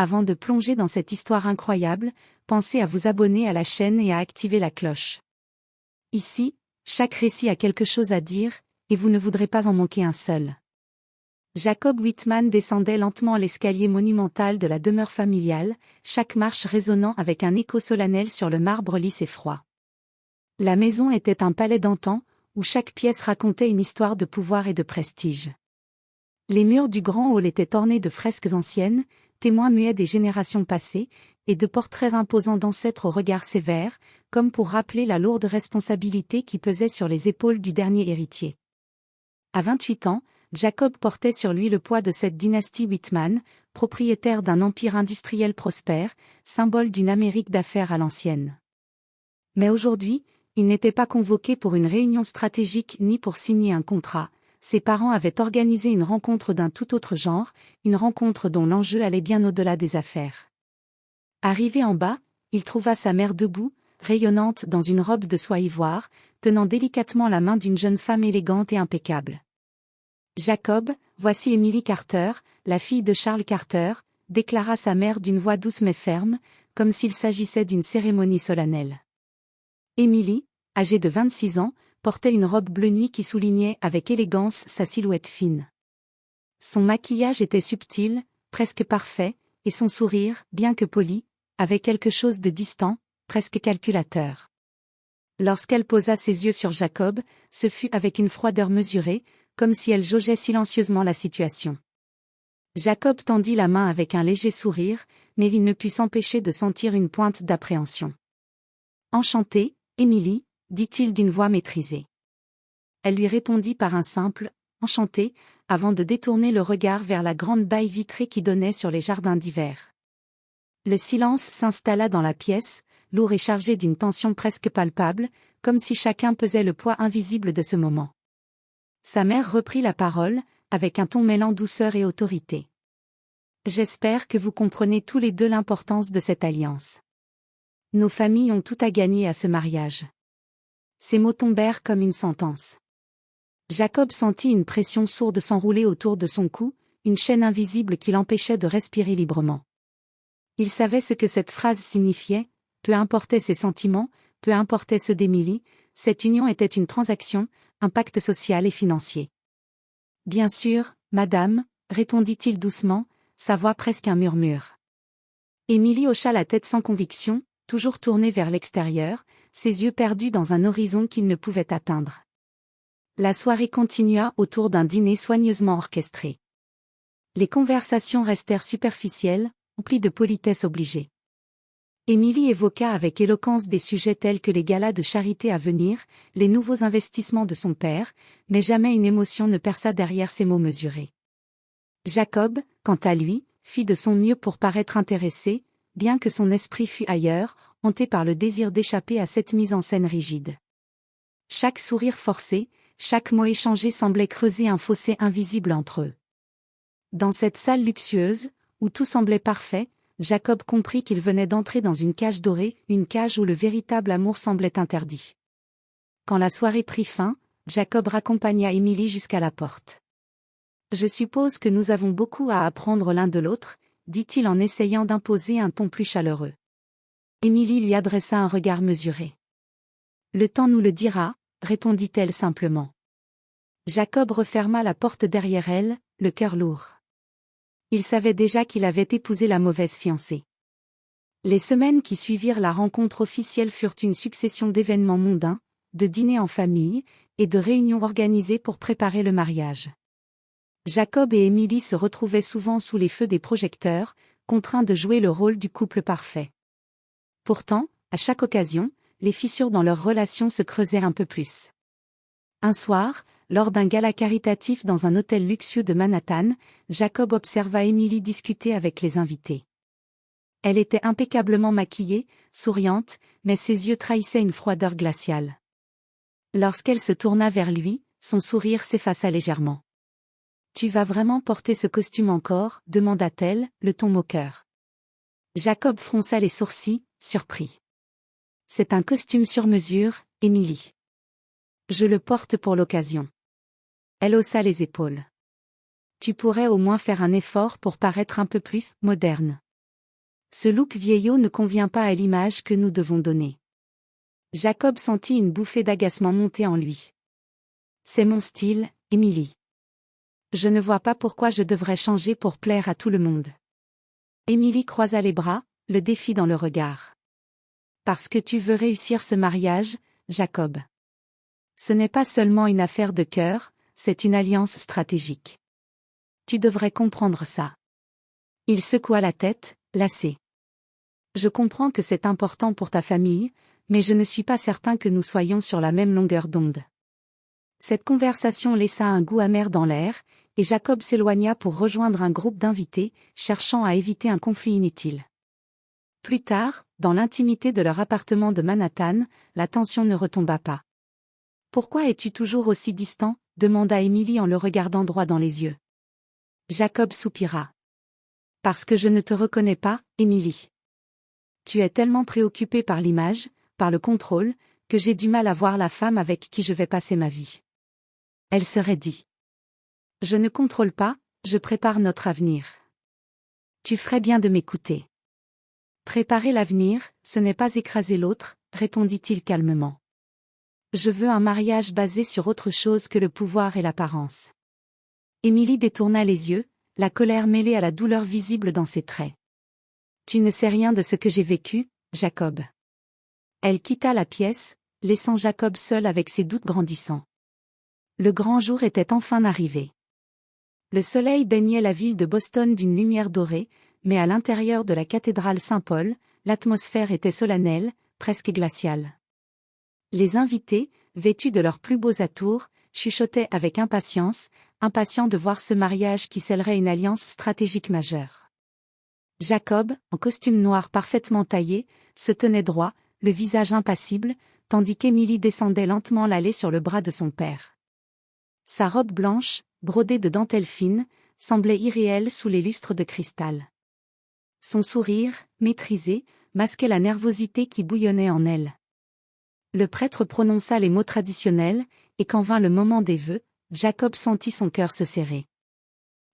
Avant de plonger dans cette histoire incroyable, pensez à vous abonner à la chaîne et à activer la cloche. Ici, chaque récit a quelque chose à dire, et vous ne voudrez pas en manquer un seul. Jacob Whitman descendait lentement l'escalier monumental de la demeure familiale, chaque marche résonnant avec un écho solennel sur le marbre lisse et froid. La maison était un palais d'antan, où chaque pièce racontait une histoire de pouvoir et de prestige. Les murs du grand hall étaient ornés de fresques anciennes, témoins muets des générations passées, et de portraits imposants d'ancêtres au regard sévère, comme pour rappeler la lourde responsabilité qui pesait sur les épaules du dernier héritier. À 28 ans, Jacob portait sur lui le poids de cette dynastie Whitman, propriétaire d'un empire industriel prospère, symbole d'une Amérique d'affaires à l'ancienne. Mais aujourd'hui, il n'était pas convoqué pour une réunion stratégique ni pour signer un contrat. Ses parents avaient organisé une rencontre d'un tout autre genre, une rencontre dont l'enjeu allait bien au-delà des affaires. Arrivé en bas, il trouva sa mère debout, rayonnante dans une robe de soie ivoire, tenant délicatement la main d'une jeune femme élégante et impeccable. « Jacob, voici Emily Carter, la fille de Charles Carter », déclara sa mère d'une voix douce mais ferme, comme s'il s'agissait d'une cérémonie solennelle. Emily, âgée de 26 ans, portait une robe bleu nuit qui soulignait avec élégance sa silhouette fine. Son maquillage était subtil, presque parfait, et son sourire, bien que poli, avait quelque chose de distant, presque calculateur. Lorsqu'elle posa ses yeux sur Jacob, ce fut avec une froideur mesurée, comme si elle jaugeait silencieusement la situation. Jacob tendit la main avec un léger sourire, mais il ne put s'empêcher de sentir une pointe d'appréhension. « Enchantée, Emily », dit-il d'une voix maîtrisée. Elle lui répondit par un simple « enchanté », avant de détourner le regard vers la grande baille vitrée qui donnait sur les jardins d'hiver. Le silence s'installa dans la pièce, lourd et chargé d'une tension presque palpable, comme si chacun pesait le poids invisible de ce moment. Sa mère reprit la parole, avec un ton mêlant douceur et autorité. « J'espère que vous comprenez tous les deux l'importance de cette alliance. Nos familles ont tout à gagner à ce mariage. » Ces mots tombèrent comme une sentence. Jacob sentit une pression sourde s'enrouler autour de son cou, une chaîne invisible qui l'empêchait de respirer librement. Il savait ce que cette phrase signifiait, peu importaient ses sentiments, peu importaient ceux d'Emily, cette union était une transaction, un pacte social et financier. « Bien sûr, madame », répondit-il doucement, sa voix presque un murmure. Emily hocha la tête sans conviction, toujours tournée vers l'extérieur, ses yeux perdus dans un horizon qu'il ne pouvait atteindre. La soirée continua autour d'un dîner soigneusement orchestré. Les conversations restèrent superficielles, emplies de politesse obligée. Emily évoqua avec éloquence des sujets tels que les galas de charité à venir, les nouveaux investissements de son père, mais jamais une émotion ne perça derrière ces mots mesurés. Jacob, quant à lui, fit de son mieux pour paraître intéressé, bien que son esprit fût ailleurs, hanté par le désir d'échapper à cette mise en scène rigide. Chaque sourire forcé, chaque mot échangé semblait creuser un fossé invisible entre eux. Dans cette salle luxueuse, où tout semblait parfait, Jacob comprit qu'il venait d'entrer dans une cage dorée, une cage où le véritable amour semblait interdit. Quand la soirée prit fin, Jacob raccompagna Emily jusqu'à la porte. « Je suppose que nous avons beaucoup à apprendre l'un de l'autre », dit-il en essayant d'imposer un ton plus chaleureux. Emily lui adressa un regard mesuré. « Le temps nous le dira », répondit-elle simplement. Jacob referma la porte derrière elle, le cœur lourd. Il savait déjà qu'il avait épousé la mauvaise fiancée. Les semaines qui suivirent la rencontre officielle furent une succession d'événements mondains, de dîners en famille, et de réunions organisées pour préparer le mariage. Jacob et Emily se retrouvaient souvent sous les feux des projecteurs, contraints de jouer le rôle du couple parfait. Pourtant, à chaque occasion, les fissures dans leur relation se creusaient un peu plus. Un soir, lors d'un gala caritatif dans un hôtel luxueux de Manhattan, Jacob observa Emily discuter avec les invités. Elle était impeccablement maquillée, souriante, mais ses yeux trahissaient une froideur glaciale. Lorsqu'elle se tourna vers lui, son sourire s'effaça légèrement. « Tu vas vraiment porter ce costume encore ?» demanda-t-elle, le ton moqueur. Jacob fronça les sourcils, surpris. « C'est un costume sur mesure, Emily. Je le porte pour l'occasion. » Elle haussa les épaules. « Tu pourrais au moins faire un effort pour paraître un peu plus moderne. » Ce look vieillot ne convient pas à l'image que nous devons donner. Jacob sentit une bouffée d'agacement monter en lui. C'est mon style, Émilie. Je ne vois pas pourquoi je devrais changer pour plaire à tout le monde. Émilie croisa les bras, le défi dans le regard. Parce que tu veux réussir ce mariage, Jacob. Ce n'est pas seulement une affaire de cœur, c'est une alliance stratégique. Tu devrais comprendre ça. Il secoua la tête, lassé. Je comprends que c'est important pour ta famille, mais je ne suis pas certain que nous soyons sur la même longueur d'onde. Cette conversation laissa un goût amer dans l'air, et Jacob s'éloigna pour rejoindre un groupe d'invités, cherchant à éviter un conflit inutile. Plus tard, dans l'intimité de leur appartement de Manhattan, la tension ne retomba pas. « Pourquoi es-tu toujours aussi distant ?» demanda Émilie en le regardant droit dans les yeux. Jacob soupira. « Parce que je ne te reconnais pas, Émilie. Tu es tellement préoccupée par l'image, par le contrôle, que j'ai du mal à voir la femme avec qui je vais passer ma vie. » Elle serait dit. « Je ne contrôle pas, je prépare notre avenir. » Tu ferais bien de m'écouter. Préparer l'avenir, ce n'est pas écraser l'autre, répondit-il calmement. Je veux un mariage basé sur autre chose que le pouvoir et l'apparence. Émilie détourna les yeux, la colère mêlée à la douleur visible dans ses traits. Tu ne sais rien de ce que j'ai vécu, Jacob. Elle quitta la pièce, laissant Jacob seul avec ses doutes grandissants. Le grand jour était enfin arrivé. Le soleil baignait la ville de Boston d'une lumière dorée, mais à l'intérieur de la cathédrale Saint-Paul, l'atmosphère était solennelle, presque glaciale. Les invités, vêtus de leurs plus beaux atours, chuchotaient avec impatience, impatients de voir ce mariage qui scellerait une alliance stratégique majeure. Jacob, en costume noir parfaitement taillé, se tenait droit, le visage impassible, tandis qu'Émilie descendait lentement l'allée sur le bras de son père. Sa robe blanche, brodée de dentelles fines, semblait irréelle sous les lustres de cristal. Son sourire, maîtrisé, masquait la nervosité qui bouillonnait en elle. Le prêtre prononça les mots traditionnels, et quand vint le moment des vœux, Jacob sentit son cœur se serrer.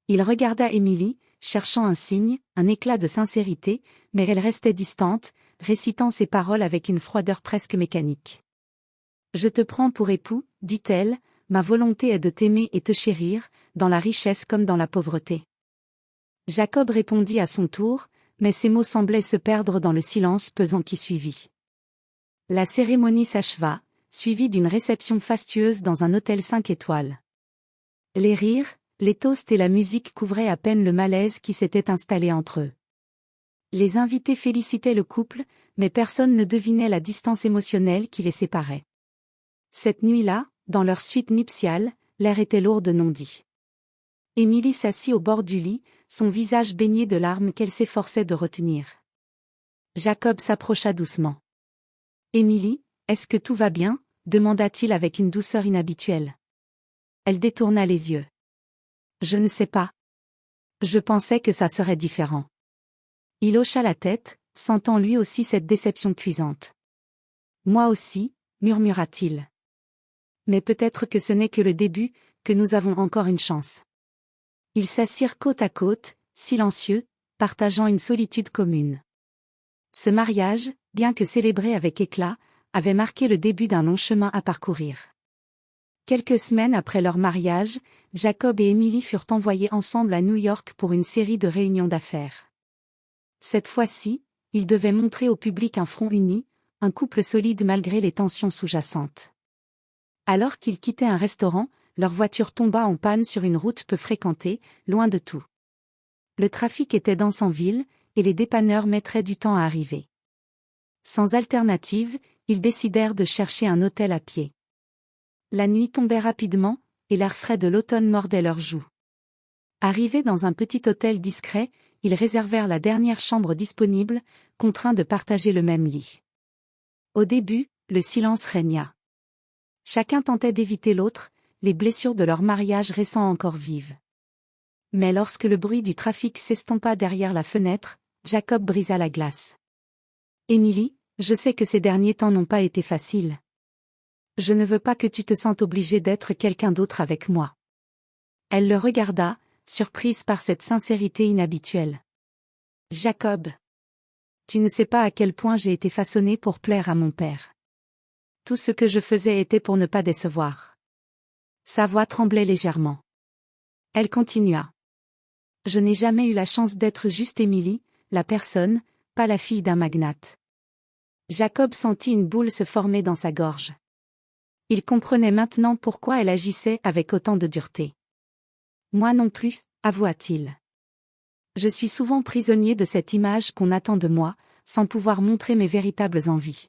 Il regarda Émilie, cherchant un signe, un éclat de sincérité, mais elle restait distante, récitant ses paroles avec une froideur presque mécanique. « Je te prends pour époux, dit-elle, ma volonté est de t'aimer et te chérir, dans la richesse comme dans la pauvreté. » Jacob répondit à son tour, mais ses mots semblaient se perdre dans le silence pesant qui suivit. La cérémonie s'acheva, suivie d'une réception fastueuse dans un hôtel 5 étoiles. Les rires, les toasts et la musique couvraient à peine le malaise qui s'était installé entre eux. Les invités félicitaient le couple, mais personne ne devinait la distance émotionnelle qui les séparait. Cette nuit-là, dans leur suite nuptiale, l'air était lourd de non-dits. Émilie s'assit au bord du lit, son visage baigné de larmes qu'elle s'efforçait de retenir. Jacob s'approcha doucement. « Émilie, est-ce que tout va bien ?» demanda-t-il avec une douceur inhabituelle. Elle détourna les yeux. « Je ne sais pas. Je pensais que ça serait différent. » Il hocha la tête, sentant lui aussi cette déception cuisante. « Moi aussi, » murmura-t-il. « Mais peut-être que ce n'est que le début, que nous avons encore une chance. » Ils s'assirent côte à côte, silencieux, partageant une solitude commune. Ce mariage, bien que célébré avec éclat, avait marqué le début d'un long chemin à parcourir. Quelques semaines après leur mariage, Jacob et Émilie furent envoyés ensemble à New York pour une série de réunions d'affaires. Cette fois-ci, ils devaient montrer au public un front uni, un couple solide malgré les tensions sous-jacentes. Alors qu'ils quittaient un restaurant, leur voiture tomba en panne sur une route peu fréquentée, loin de tout. Le trafic était dense en ville, et les dépanneurs mettraient du temps à arriver. Sans alternative, ils décidèrent de chercher un hôtel à pied. La nuit tombait rapidement, et l'air frais de l'automne mordait leurs joues. Arrivés dans un petit hôtel discret, ils réservèrent la dernière chambre disponible, contraints de partager le même lit. Au début, le silence régna. Chacun tentait d'éviter l'autre, les blessures de leur mariage restant encore vives. Mais lorsque le bruit du trafic s'estompa derrière la fenêtre, Jacob brisa la glace. « Émilie, je sais que ces derniers temps n'ont pas été faciles. Je ne veux pas que tu te sentes obligée d'être quelqu'un d'autre avec moi. » Elle le regarda, surprise par cette sincérité inhabituelle. « Jacob. Tu ne sais pas à quel point j'ai été façonnée pour plaire à mon père. Tout ce que je faisais était pour ne pas décevoir. Sa voix tremblait légèrement. Elle continua. Je n'ai jamais eu la chance d'être juste Émilie, la personne, pas la fille d'un magnate. Jacob sentit une boule se former dans sa gorge. Il comprenait maintenant pourquoi elle agissait avec autant de dureté. Moi non plus, avoua-t-il. Je suis souvent prisonnier de cette image qu'on attend de moi, sans pouvoir montrer mes véritables envies.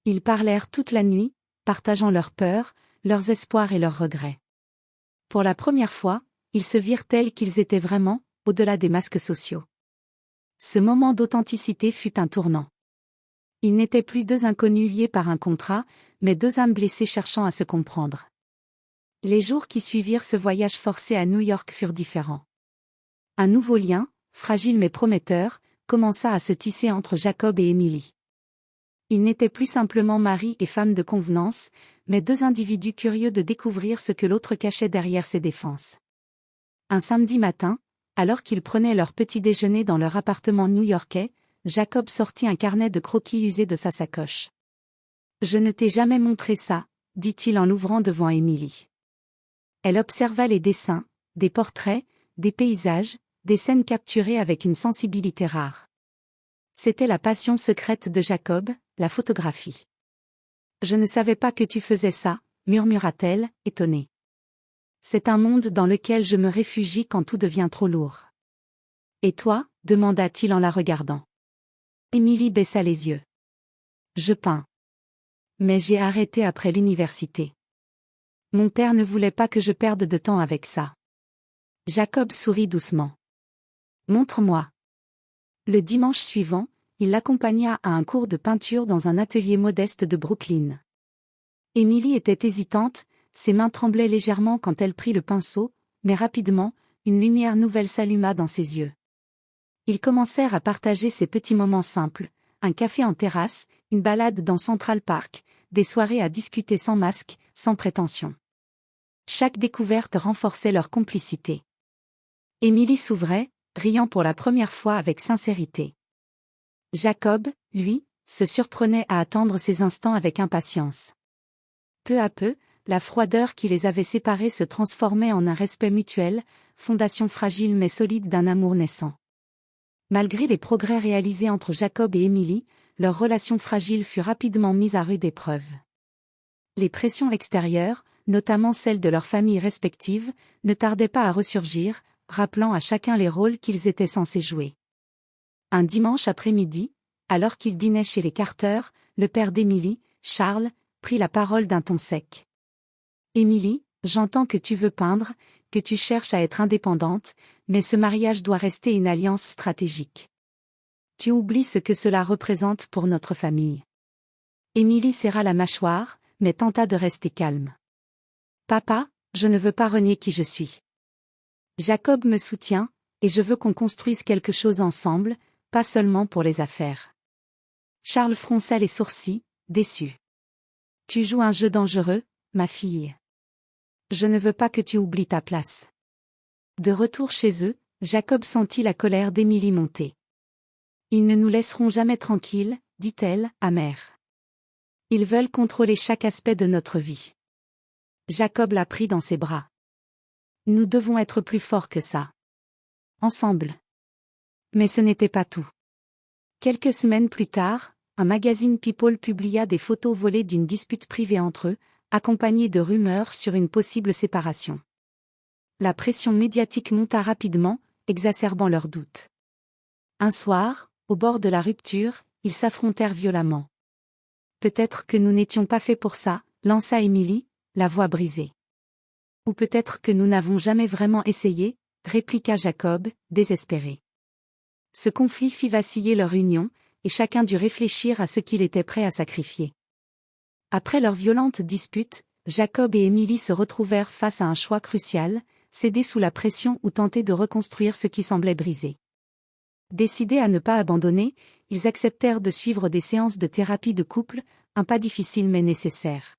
Ils parlèrent toute la nuit, partageant leurs peurs, leurs espoirs et leurs regrets. Pour la première fois, ils se virent tels qu'ils étaient vraiment, au-delà des masques sociaux. Ce moment d'authenticité fut un tournant. Ils n'étaient plus deux inconnus liés par un contrat, mais deux âmes blessées cherchant à se comprendre. Les jours qui suivirent ce voyage forcé à New York furent différents. Un nouveau lien, fragile mais prometteur, commença à se tisser entre Jacob et Émilie. Ils n'étaient plus simplement mari et femme de convenance, mais deux individus curieux de découvrir ce que l'autre cachait derrière ses défenses. Un samedi matin, alors qu'ils prenaient leur petit déjeuner dans leur appartement new-yorkais, Jacob sortit un carnet de croquis usé de sa sacoche. « Je ne t'ai jamais montré ça », dit-il en l'ouvrant devant Émilie. Elle observa les dessins, des portraits, des paysages, des scènes capturées avec une sensibilité rare. C'était la passion secrète de Jacob, la photographie. « Je ne savais pas que tu faisais ça », murmura-t-elle, étonnée. « C'est un monde dans lequel je me réfugie quand tout devient trop lourd. »« Et toi ?» demanda-t-il en la regardant. Émilie baissa les yeux. « Je peins. Mais j'ai arrêté après l'université. Mon père ne voulait pas que je perde de temps avec ça. » Jacob sourit doucement. « Montre-moi. » Le dimanche suivant, il l'accompagna à un cours de peinture dans un atelier modeste de Brooklyn. Émilie était hésitante, ses mains tremblaient légèrement quand elle prit le pinceau, mais rapidement, une lumière nouvelle s'alluma dans ses yeux. Ils commencèrent à partager ces petits moments simples, un café en terrasse, une balade dans Central Park, des soirées à discuter sans masque, sans prétention. Chaque découverte renforçait leur complicité. Émilie s'ouvrait, riant pour la première fois avec sincérité. Jacob, lui, se surprenait à attendre ces instants avec impatience. Peu à peu, la froideur qui les avait séparés se transformait en un respect mutuel, fondation fragile mais solide d'un amour naissant. Malgré les progrès réalisés entre Jacob et Émilie, leur relation fragile fut rapidement mise à rude épreuve. Les pressions extérieures, notamment celles de leurs familles respectives, ne tardaient pas à ressurgir, rappelant à chacun les rôles qu'ils étaient censés jouer. Un dimanche après-midi, alors qu'ils dînaient chez les Carter, le père d'Émilie, Charles, prit la parole d'un ton sec. « Émilie, j'entends que tu veux peindre, que tu cherches à être indépendante, mais ce mariage doit rester une alliance stratégique. Tu oublies ce que cela représente pour notre famille. » Émilie serra la mâchoire, mais tenta de rester calme. « Papa, je ne veux pas renier qui je suis. Jacob me soutient, et je veux qu'on construise quelque chose ensemble, pas seulement pour les affaires. » Charles fronça les sourcils, déçu. « Tu joues un jeu dangereux, ma fille. Je ne veux pas que tu oublies ta place. » De retour chez eux, Jacob sentit la colère d'Émilie monter. « Ils ne nous laisseront jamais tranquilles, dit-elle, amère. Ils veulent contrôler chaque aspect de notre vie. » Jacob la prit dans ses bras. « Nous devons être plus forts que ça. Ensemble. » Mais ce n'était pas tout. Quelques semaines plus tard, un magazine People publia des photos volées d'une dispute privée entre eux, accompagnées de rumeurs sur une possible séparation. La pression médiatique monta rapidement, exacerbant leurs doutes. Un soir, au bord de la rupture, ils s'affrontèrent violemment. « Peut-être que nous n'étions pas faits pour ça », lança Émilie, la voix brisée. « Ou peut-être que nous n'avons jamais vraiment essayé », répliqua Jacob, désespéré. Ce conflit fit vaciller leur union, et chacun dut réfléchir à ce qu'il était prêt à sacrifier. Après leur violente dispute, Jacob et Émilie se retrouvèrent face à un choix crucial, céder sous la pression ou tenter de reconstruire ce qui semblait brisé. Décidés à ne pas abandonner, ils acceptèrent de suivre des séances de thérapie de couple, un pas difficile mais nécessaire.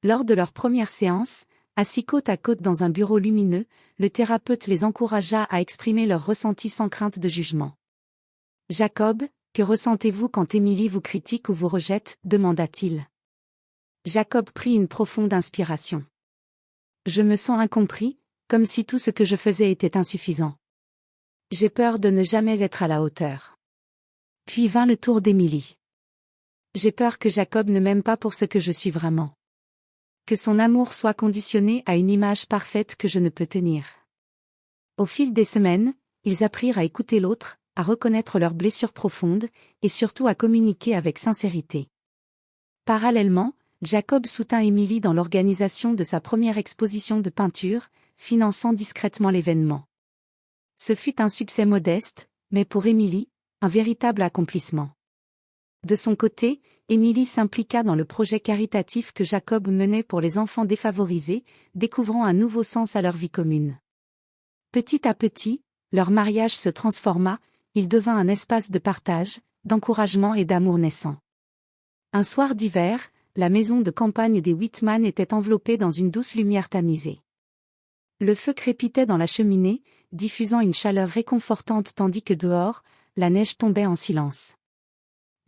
Lors de leur première séance, assis côte à côte dans un bureau lumineux, le thérapeute les encouragea à exprimer leurs ressentis sans crainte de jugement. Jacob, Que ressentez-vous quand Émilie vous critique ou vous rejette, demanda-t-il. Jacob prit une profonde inspiration. Je me sens incompris, comme si tout ce que je faisais était insuffisant. J'ai peur de ne jamais être à la hauteur. Puis vint le tour d'Émilie. J'ai peur que Jacob ne m'aime pas pour ce que je suis vraiment. Que son amour soit conditionné à une image parfaite que je ne peux tenir. Au fil des semaines, ils apprirent à écouter l'autre, à reconnaître leurs blessures profondes, et surtout à communiquer avec sincérité. Parallèlement, Jacob soutint Émilie dans l'organisation de sa première exposition de peinture, finançant discrètement l'événement. Ce fut un succès modeste, mais pour Émilie, un véritable accomplissement. De son côté, Émilie s'impliqua dans le projet caritatif que Jacob menait pour les enfants défavorisés, découvrant un nouveau sens à leur vie commune. Petit à petit, leur mariage se transforma, il devint un espace de partage, d'encouragement et d'amour naissant. Un soir d'hiver, la maison de campagne des Whitman était enveloppée dans une douce lumière tamisée. Le feu crépitait dans la cheminée, diffusant une chaleur réconfortante tandis que dehors, la neige tombait en silence.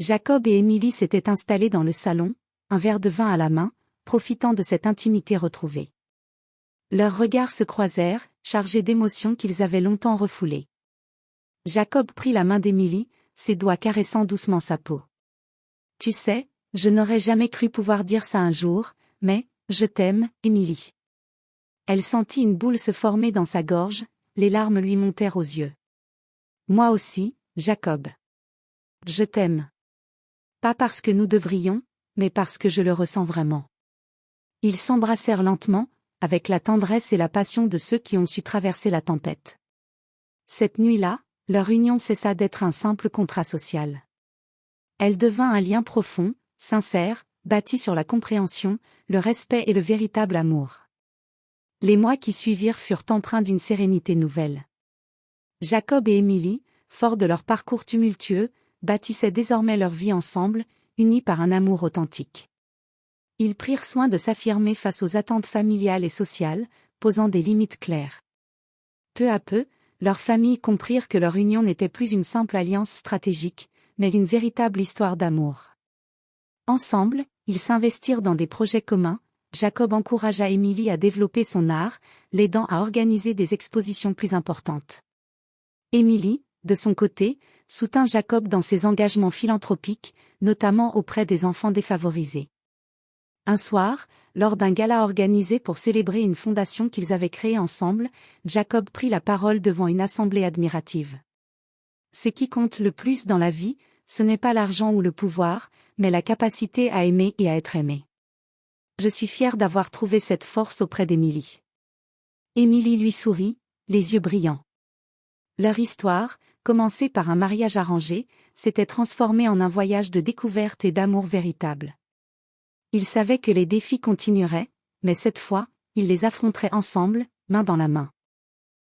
Jacob et Émilie s'étaient installés dans le salon, un verre de vin à la main, profitant de cette intimité retrouvée. Leurs regards se croisèrent, chargés d'émotions qu'ils avaient longtemps refoulées. Jacob prit la main d'Émilie, ses doigts caressant doucement sa peau. « Tu sais, je n'aurais jamais cru pouvoir dire ça un jour, mais, je t'aime, Émilie. » Elle sentit une boule se former dans sa gorge, les larmes lui montèrent aux yeux. « Moi aussi, Jacob. Je t'aime. Pas parce que nous devrions, mais parce que je le ressens vraiment. » Ils s'embrassèrent lentement, avec la tendresse et la passion de ceux qui ont su traverser la tempête. Cette nuit-là, leur union cessa d'être un simple contrat social. Elle devint un lien profond, sincère, bâti sur la compréhension, le respect et le véritable amour. Les mois qui suivirent furent empreints d'une sérénité nouvelle. Jacob et Émilie, forts de leur parcours tumultueux, bâtissaient désormais leur vie ensemble, unis par un amour authentique. Ils prirent soin de s'affirmer face aux attentes familiales et sociales, posant des limites claires. Peu à peu, leurs familles comprirent que leur union n'était plus une simple alliance stratégique, mais une véritable histoire d'amour. Ensemble, ils s'investirent dans des projets communs. Jacob encouragea Émilie à développer son art, l'aidant à organiser des expositions plus importantes. Émilie, de son côté, soutint Jacob dans ses engagements philanthropiques, notamment auprès des enfants défavorisés. Un soir, lors d'un gala organisé pour célébrer une fondation qu'ils avaient créée ensemble, Jacob prit la parole devant une assemblée admirative. Ce qui compte le plus dans la vie, ce n'est pas l'argent ou le pouvoir, mais la capacité à aimer et à être aimé. Je suis fier d'avoir trouvé cette force auprès d'Émilie. Émilie lui sourit, les yeux brillants. Leur histoire, commencée par un mariage arrangé, s'était transformée en un voyage de découverte et d'amour véritable. Ils savaient que les défis continueraient, mais cette fois, ils les affronteraient ensemble, main dans la main.